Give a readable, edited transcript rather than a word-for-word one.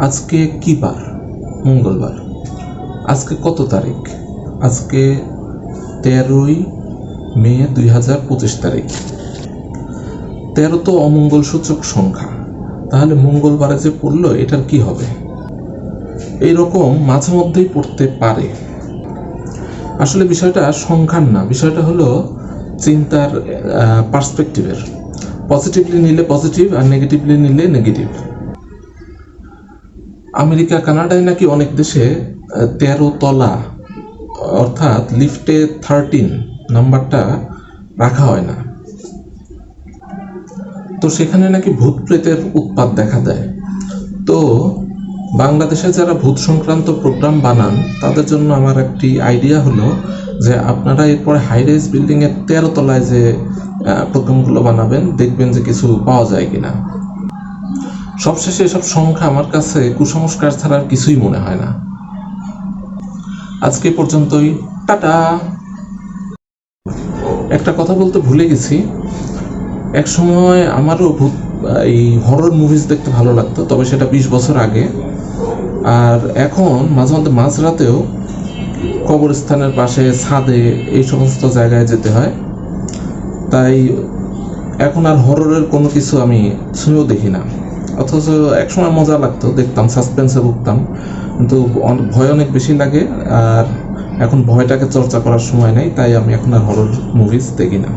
আজকে কি বার? মঙ্গলবার। আজকে কত তারিখ? আজকে 13ই মে 2025 তারিখ। 13 তো অমঙ্গল সূচক সংখ্যা, তাহলে মঙ্গলবারে যে পড়লো এটার কি হবে? এইরকম মাঝে মধ্যেই পড়তে পারে। আসলে বিষয়টা সংখ্যার না, বিষয়টা হলো চিন্তার পার্সপেক্টিভের। পজিটিভলি নিলে পজিটিভ আর নেগেটিভলি নিলে নেগেটিভ। আমেরিকা কানাডায় নাকি অনেক দেশে 13 তলা অর্থাৎ লিফটে 13 নাম্বারটা রাখা হয় না। তো সেখানে নাকি ভূত প্রেতের উৎপাত দেখা দেয়। তো বাংলাদেশে যারা ভূত সংক্রান্ত প্রোগ্রাম বানান তাদের জন্য আমার একটি আইডিয়া হলো যে আপনারা এরপরে হাই রাইজ বিল্ডিংয়ের 13 তলায় যে প্রোগ্রামগুলো বানাবেন, দেখবেন যে কিছু পাওয়া যায় কিনা। সবশেষে এসব সংখ্যা আমার কাছে কুসংস্কার ছাড়া আর কিছুই মনে হয় না। আজকে পর্যন্তই, টাটা। একটা কথা বলতে ভুলে গেছি, এক সময় আমারও এই হরর মুভিজ দেখতে ভালো লাগতো, তবে সেটা 20 বছর আগে। আর এখন মাঝে মধ্যে মাঝরাতেও কবরস্থানের পাশে, ছাদে, এই সমস্ত জায়গায় যেতে হয়। তাই এখন আর হররের কোনো কিছু আমি ছুঁয়েও দেখি না। অথচ একসময় মজা লাগতো, দেখতাম, সাসপেন্সে ভুগতাম, কিন্তু ভয় অনেক বেশি লাগে। আর এখন ভয়টাকে চর্চা করার সময় নেই, তাই আমি এখন আর হরর মুভিজ দেখি না।